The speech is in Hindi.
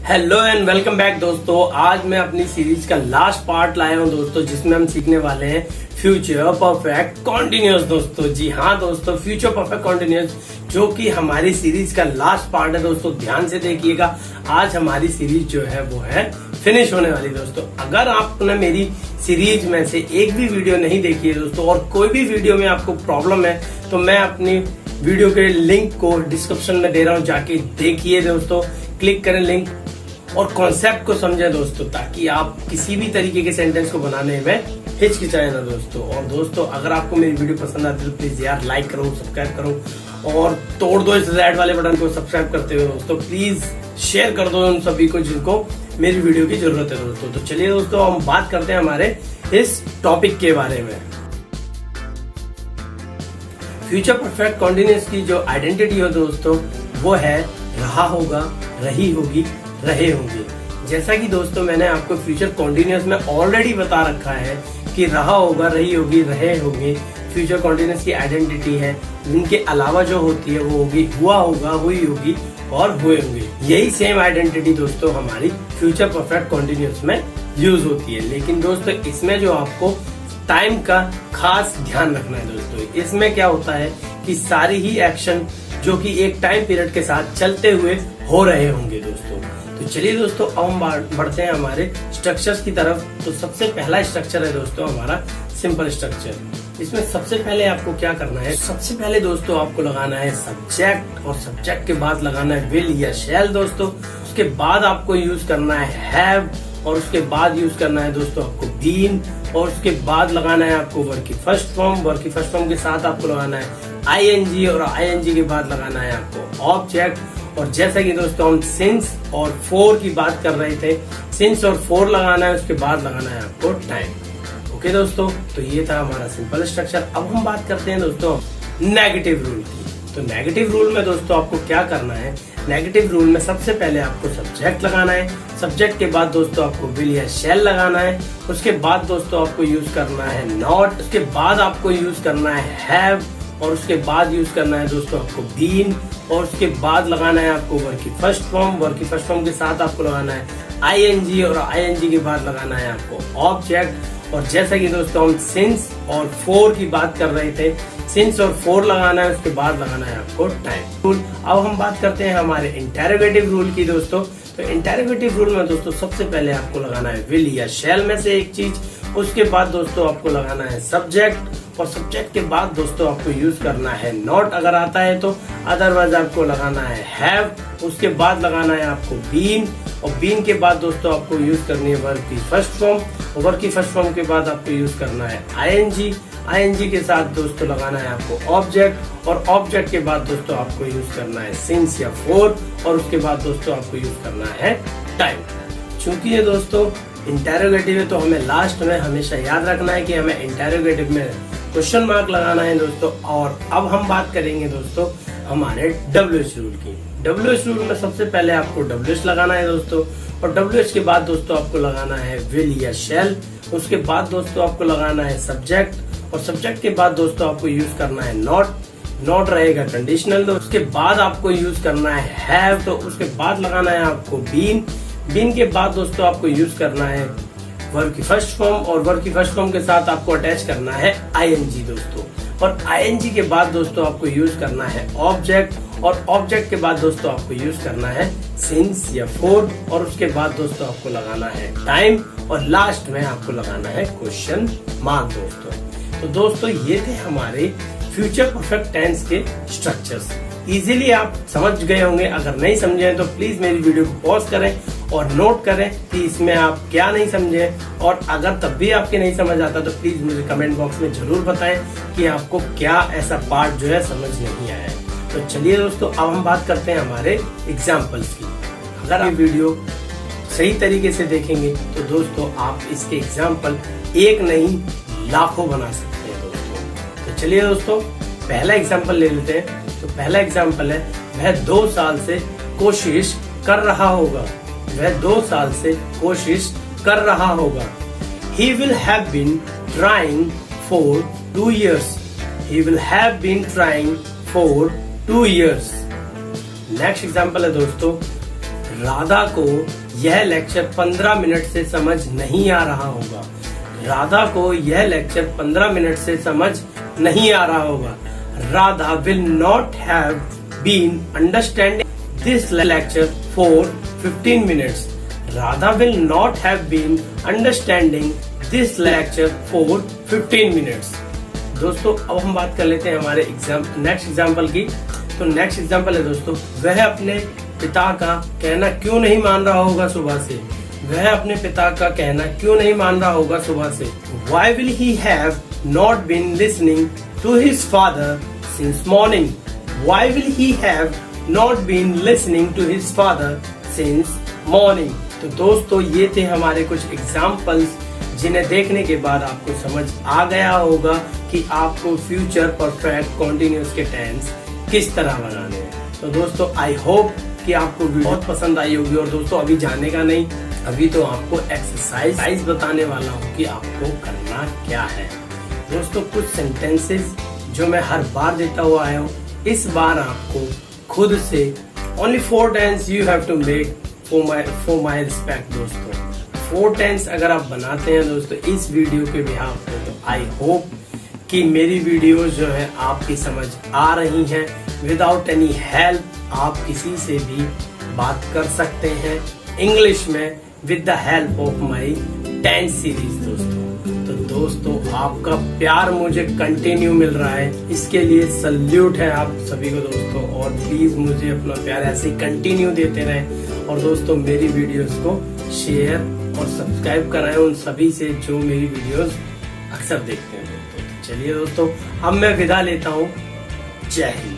हेलो एंड वेलकम बैक दोस्तों। आज मैं अपनी सीरीज का लास्ट पार्ट लाया हूं दोस्तों, जिसमें हम सीखने वाले हैं फ्यूचर परफेक्ट कॉन्टिन्यूअस। दोस्तों जी हाँ दोस्तों, फ्यूचर परफेक्ट कॉन्टिन्यूअस जो कि हमारी सीरीज का लास्ट पार्ट है दोस्तों, ध्यान से देखिएगा। आज हमारी सीरीज जो है वो है फिनिश होने वाली दोस्तों। अगर आपने मेरी सीरीज में से एक भी वीडियो नहीं देखी है दोस्तों, और कोई भी वीडियो में आपको प्रॉब्लम है, तो मैं अपनी वीडियो के लिंक को डिस्क्रिप्शन में दे रहा हूँ, जाके देखिए दोस्तों, क्लिक करें लिंक और कॉन्सेप्ट को समझें दोस्तों, ताकि आप किसी भी तरीके के सेंटेंस को बनाने में हिचकिचाए ना दोस्तों। और दोस्तों अगर आपको मेरी वीडियो पसंद आती है तो प्लीज यार लाइक करो, सब्सक्राइब करो और तोड़ दो इस रेड वाले बटन को सब्सक्राइब करते हुए दोस्तों। प्लीज शेयर कर दो उन सभी को जिनको मेरी वीडियो की जरूरत है दोस्तों। तो चलिए दोस्तों, हम बात करते हैं हमारे इस टॉपिक के बारे में। फ्यूचर परफेक्ट कॉन्टिन्यूअस की जो आइडेंटिटी है दोस्तों, वो है रहा होगा, रही होगी, रहे होंगे। जैसा कि दोस्तों मैंने आपको फ्यूचर कॉन्टिन्यूअस में ऑलरेडी बता रखा है कि रहा होगा, रही होगी, रहे होंगे फ्यूचर कॉन्टिन्यूअस की आइडेंटिटी है। इनके अलावा जो होती है वो होगी हुआ होगा, हुई होगी और हुए होंगे। यही सेम आइडेंटिटी दोस्तों हमारी फ्यूचर परफेक्ट कॉन्टिन्यूअस में यूज होती है। लेकिन दोस्तों इसमें जो आपको टाइम का खास ध्यान रखना है दोस्तों, इसमें क्या होता है कि सारी ही एक्शन जो कि एक टाइम पीरियड के साथ चलते हुए हो रहे होंगे दोस्तों। तो चलिए दोस्तों, अब हम बढ़ते हैं हमारे स्ट्रक्चर्स की तरफ। तो सबसे पहला स्ट्रक्चर है दोस्तों हमारा सिंपल स्ट्रक्चर। इसमें सबसे पहले आपको क्या करना है, सबसे पहले दोस्तों आपको लगाना है सब्जेक्ट, और सब्जेक्ट के बाद लगाना है विल या शैल दोस्तों। उसके बाद आपको यूज करना है हैव, और उसके बाद यूज करना है दोस्तों आपको बीन, और उसके बाद लगाना है आपको वर्ब की फर्स्ट फॉर्म। वर्ब की फर्स्ट फॉर्म के साथ आपको लगाना है आईएनजी, और आईएनजी के बाद लगाना है आपको ऑब्जेक्ट। और जैसा कि दोस्तों हम सिंस और फॉर की बात कर रहे थे, सिंस और फॉर लगाना है, उसके बाद लगाना है आपको टाइम। ओके दोस्तों, तो ये था हमारा सिंपल स्ट्रक्चर। अब हम बात करते हैं दोस्तों नेगेटिव रूल की। तो नेगेटिव रूल में दोस्तों आपको क्या करना है, नेगेटिव रूल में सबसे पहले आपको सब्जेक्ट लगाना है। सब्जेक्ट के बाद दोस्तों आपको विल या शैल लगाना है। उसके बाद दोस्तों आपको यूज करना है नॉट। उसके बाद आपको यूज करना है हैव, और उसके बाद यूज करना है दोस्तों आपको बीन, और उसके बाद लगाना है आपको वर्ब की फर्स्ट फॉर्म। वर्ब की फर्स्ट फॉर्म के साथ आपको लगाना है आईएनजी, और आईएनजी के बाद लगाना है आपको ऑब्जेक्ट। और जैसा कि दोस्तों हम सिंस और फोर की बात कर रहे थे, सिंस और फोर लगाना है, उसके बाद लगाना है आपको टाइम रूल। अब हम बात करते हैं हमारे इंटेरोगेटिव रूल की दोस्तों। तो इंटेरोगेटिव रूल में दोस्तों सबसे पहले आपको लगाना है विल या शैल में से एक चीज। उसके बाद दोस्तों आपको लगाना है सब्जेक्ट, और सब्जेक्ट के बाद दोस्तों आपको यूज करना है नॉट अगर आता है तो, अदरवाइज आपको लगाना है हैव। उसके बाद लगाना है आपको बीन, और बीन के बाद दोस्तों आपको यूज करनी है वर्ब की फर्स्ट फॉर्म। वर्ब की फर्स्ट फॉर्म के बाद आपको यूज करना है आईएनजी। आईएनजी के साथ दोस्तों लगाना है आपको ऑब्जेक्ट, और ऑब्जेक्ट के बाद दोस्तों आपको यूज करना है सिंस या फोर, और उसके बाद दोस्तों आपको यूज करना है टाइम। चूंकि ये दोस्तों इंटेरोगेटिव है, तो हमें लास्ट में हमेशा याद रखना है कि हमें इंटेरोगेटिव में क्वेश्चन मार्क लगाना है दोस्तों। और अब हम बात करेंगे दोस्तों हमारे WH रूल की। WH रूल में सबसे पहले आपको WH लगाना है दोस्तों, और WH के बाद दोस्तों आपको लगाना है विल या शैल। उसके बाद दोस्तों आपको लगाना है सब्जेक्ट, और सब्जेक्ट के बाद दोस्तों आपको यूज करना है नॉट। नॉट रहेगा कंडीशनल। तो उसके बाद आपको यूज करना है हैव, तो उसके बाद लगाना है आपको बीन। बीन के बाद दोस्तों आपको यूज करना है वर्ब की फर्स्ट फॉर्म, और वर्ब की फर्स्ट फॉर्म के साथ आपको अटैच करना है आईएनजी दोस्तों। और आईएनजी के बाद दोस्तों आपको यूज करना है ऑब्जेक्ट, और ऑब्जेक्ट के बाद दोस्तों आपको यूज करना है सिंस या फोर, और उसके बाद दोस्तों आपको लगाना है टाइम, और लास्ट में आपको लगाना है क्वेश्चन मार्क दोस्तों। तो दोस्तों ये थे हमारे फ्यूचर परफेक्ट टेंस के स्ट्रक्चर्स। इजीली आप समझ गए होंगे। अगर नहीं समझे तो प्लीज मेरी वीडियो को पॉज करें और नोट करें कि इसमें आप क्या नहीं समझे। और अगर तब भी आपके नहीं समझ आता तो प्लीज मुझे कमेंट बॉक्स में जरूर बताएं कि आपको क्या ऐसा पार्ट जो है समझ नहीं आया है। तो चलिए दोस्तों, अब हम बात करते हैं हमारे एग्जाम्पल्स की। अगर आप वीडियो सही तरीके से देखेंगे तो दोस्तों आप इसके एग्जाम्पल एक नहीं लाखों बना सकते हैं दोस्तों। तो चलिए दोस्तों, पहला एग्जाम्पल ले लेते हैं। तो पहला एग्जाम्पल है, वह 2 साल से कोशिश कर रहा होगा। वह 2 साल से कोशिश कर रहा होगा। He will have been trying for 2 years. He will have been trying for 2 years. Next example है दोस्तों, राधा को यह लेक्चर 15 मिनट से समझ नहीं आ रहा होगा। राधा को यह लेक्चर 15 मिनट से समझ नहीं आ रहा होगा। Radha will not have been understanding this lecture for 15 minutes. Radha will not have been understanding this lecture for 15 minutes. दोस्तों अब हम बात कर लेते हैं हमारे नेक्स्ट एग्जाम्पल की। तो नेक्स्ट एग्जाम्पल है दोस्तों, वह अपने पिता का कहना क्यों नहीं मान रहा होगा सुबह से। वह अपने पिता का कहना क्यों नहीं मान रहा होगा सुबह से। Why will he have not been listening to his father since morning? Why will he have not been listening to his father since morning? तो दोस्तों ये थे हमारे कुछ एग्जाम्पल्स जिन्हें देखने के बाद आपको समझ आ गया होगा कि आपको फ्यूचर परफेक्ट कॉन्टिन्यूअस के टेंस किस तरह बनाने हैं। तो दोस्तों आई होप कि आपको बहुत पसंद आई होगी। और दोस्तों अभी जाने का नहीं, अभी तो आपको एक्सरसाइज बताने वाला हूँ कि आपको करना क्या है। दोस्तों कुछ सेंटेंसेस जो मैं हर बार देता हुआ आया हूँ, इस बार आपको खुद से only 4 tense you have to make for my respect. दोस्तों 4 टेंस अगर आप बनाते हैं दोस्तों इस वीडियो के बिहाफ पे, तो आई होप कि मेरी वीडियोस जो है आपकी समझ आ रही हैं। विदाउट एनी हेल्प आप किसी से भी बात कर सकते हैं इंग्लिश में with the help of my 10 series. दोस्तों आपका प्यार मुझे कंटिन्यू मिल रहा है, इसके लिए सल्यूट है आप सभी को दोस्तों। और प्लीज मुझे अपना प्यार ऐसे कंटिन्यू देते रहें। और दोस्तों मेरी वीडियोस को शेयर और सब्सक्राइब कराएं उन सभी से जो मेरी वीडियोस अक्सर देखते हैं दोस्तों। चलिए दोस्तों अब मैं विदा लेता हूँ। जय हिंद।